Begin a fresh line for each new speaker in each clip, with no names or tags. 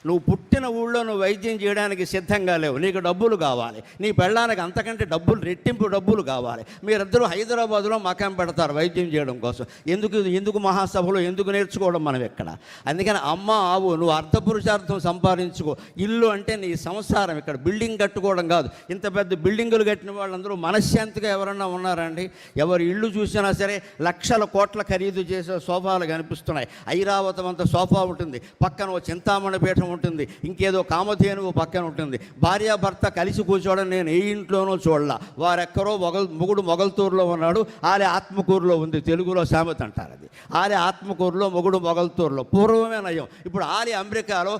నువ్వు పుట్టిన ఊళ్ళో నువ్వు వైద్యం చేయడానికి సిద్ధంగా లేవు, నీకు డబ్బులు కావాలి, నీ పెళ్ళానికి అంతకంటే డబ్బులు రెట్టింపు డబ్బులు కావాలి. మీరిద్దరూ హైదరాబాదులో మకాం పెడతారు వైద్యం చేయడం కోసం. ఎందుకు మహాసభలో ఎందుకు నేర్చుకోవడం మనం ఎక్కడ? అందుకని అమ్మ ఆవు, నువ్వు అర్థపురుషార్థం సంపాదించుకో. ఇల్లు అంటే నీ సంసారం, ఇక్కడ బిల్డింగ్ కట్టుకోవడం కాదు. ఇంత పెద్ద బిల్డింగులు కట్టిన వాళ్ళందరూ మనశ్శాంతిగా ఎవరన్నా ఉన్నారండి? ఎవరి ఇల్లు చూసినా సరే లక్షల కోట్ల ఖరీదు చేసే సోఫాలు కనిపిస్తున్నాయి. ఐరావతం అంత సోఫా ఉంటుంది, పక్కన ఓ చింతామణి పీఠం ఉంటుంది, ఇంకేదో కామధేనువు పక్కన ఉంటుంది. భార్యాభర్త కలిసి కూర్చోవడం నేను ఏ ఇంట్లోనూ చూడలా. వారెక్కరో మొగుడు మొగల్తూరులో ఉన్నాడు, ఆలే ఆత్మకూరులో ఉంది. తెలుగులో సామెత అంటారు అది. ఆలే ఆత్మకూరులో, మొగుడు మొగల్తూరులో. పూర్వమే నయం. ఇప్పుడు ఆలే అమెరికాలో,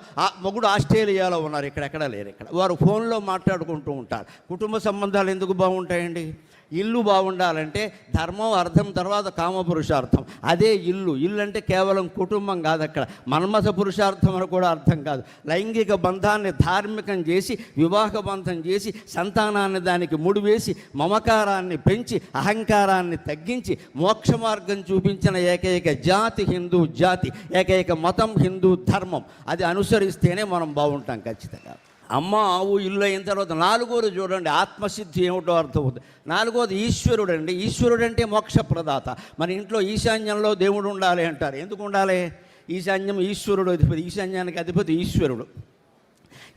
మొగుడు ఆస్ట్రేలియాలో ఉన్నారు. ఇక్కడెక్కడ లేరు. ఇక్కడ వారు ఫోన్లో మాట్లాడుకుంటూ ఉంటారు. కుటుంబ సంబంధాలు ఎందుకు బాగుంటాయండి? ఇల్లు బాగుండాలంటే ధర్మం, అర్థం, తర్వాత కామపురుషార్థం. అదే ఇల్లు. ఇల్లు అంటే కేవలం కుటుంబం కాదు, అక్కడ మన్మథ పురుషార్థం అని కూడా అర్థం కాదు. లైంగిక బంధాన్ని ధార్మికం చేసి, వివాహ బంధం చేసి, సంతానాన్ని దానికి ముడివేసి, మమకారాన్ని పెంచి, అహంకారాన్ని తగ్గించి, మోక్ష మార్గం చూపించిన ఏకైక జాతి హిందూ జాతి, ఏకైక మతం హిందూ ధర్మం. అది అనుసరిస్తేనే మనం బాగుంటాం ఖచ్చితంగా. అమ్మ ఆవు ఇల్లు అయిన తర్వాత నాలుగోది చూడండి, ఆత్మసిద్ధి ఏమిటో అర్థమవుతుంది. నాలుగోది ఈశ్వరుడు అండి. ఈశ్వరుడు అంటే మోక్షప్రదాత. మన ఇంట్లో ఈశాన్యంలో దేవుడు ఉండాలి అంటారు. ఎందుకు ఉండాలి? ఈశాన్యం ఈశ్వరుడు అధిపతి. ఈశాన్యానికి అధిపతి ఈశ్వరుడు.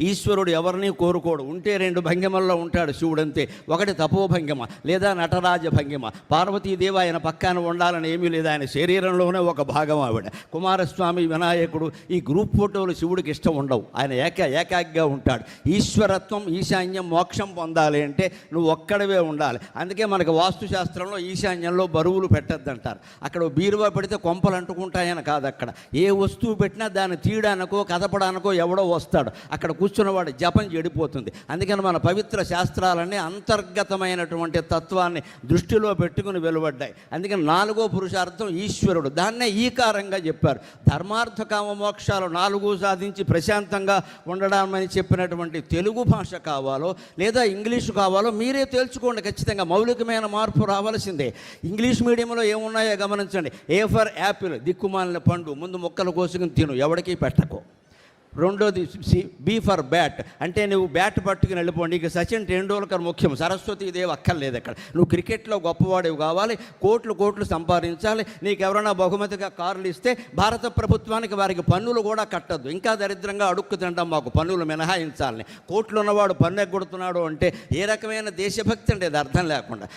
ఈశ్వరుడు ఎవరిని కోరుకోడు. ఉంటే రెండు భంగిమల్లో ఉంటాడు శివుడు అంతే. ఒకటి తపోభంగిమ లేదా నటరాజ భంగిమ. పార్వతీదేవి ఆయన పక్కన ఉండాలని ఏమీ లేదు, ఆయన శరీరంలోనే ఒక భాగం ఆవిడ. కుమారస్వామి, వినాయకుడు ఈ గ్రూప్ ఫోటోలు శివుడికి ఇష్టం ఉండవు. ఆయన ఏకాగ్గా ఉంటాడు. ఈశ్వరత్వం, ఈశాన్యం, మోక్షం పొందాలి అంటే నువ్వు ఒక్కడవే ఉండాలి. అందుకే మనకు వాస్తుశాస్త్రంలో ఈశాన్యంలో బరువులు పెట్టద్దంటారు. అక్కడ బీరువా పెడితే కొంపలు అంటుకుంటాయని కాదు. అక్కడ ఏ వస్తువు పెట్టినా దాన్ని తీయడానికో కదపడానికో ఎవడో వస్తాడు. అక్కడ కూర్చున్నవాడు జపం చెడిపోతుంది. అందుకని మన పవిత్ర శాస్త్రాలన్నీ అంతర్గతమైనటువంటి తత్వాన్ని దృష్టిలో పెట్టుకుని వెలువడ్డాయి. అందుకని నాలుగో పురుషార్థం ఈశ్వరుడు. దాన్నే ఈకారంగా చెప్పారు. ధర్మార్థ కామ మోక్షాలు నాలుగు సాధించి ప్రశాంతంగా ఉండడామని చెప్పినటువంటి తెలుగు భాష కావాలో లేదా ఇంగ్లీషు కావాలో మీరే తేల్చుకోండి. ఖచ్చితంగా మౌలికమైన మార్పు రావాల్సిందే. ఇంగ్లీష్ మీడియంలో ఏమున్నాయో గమనించండి. ఏ ఫర్ యాపిల్, దిక్కుమాలిన పండు, ముందు మొక్కలు కోసుకుని తిను, ఎవడికి పెట్టకు. రెండోది బీ ఫర్ బ్యాట్, అంటే నువ్వు బ్యాట్ పట్టుకుని వెళ్ళిపోండి. ఇక సచిన్ టెండూల్కర్ ముఖ్యం, సరస్వతీదేవి అక్కర్లేదు. అక్కడ నువ్వు క్రికెట్లో గొప్పవాడివి కావాలి, కోట్లు సంపాదించాలి. నీకు ఎవరైనా బహుమతిగా కార్లు ఇస్తే భారత ప్రభుత్వానికి వారికి పన్నులు కూడా కట్టద్దు. ఇంకా దరిద్రంగా అడుక్కు తింటాం, మాకు పన్నులు మినహాయించాలని. కోట్లు ఉన్నవాడు పన్ను ఎగ్గొడుతున్నాడు అంటే ఏ రకమైన దేశభక్తి అంటే అది అర్థం లేకుండా.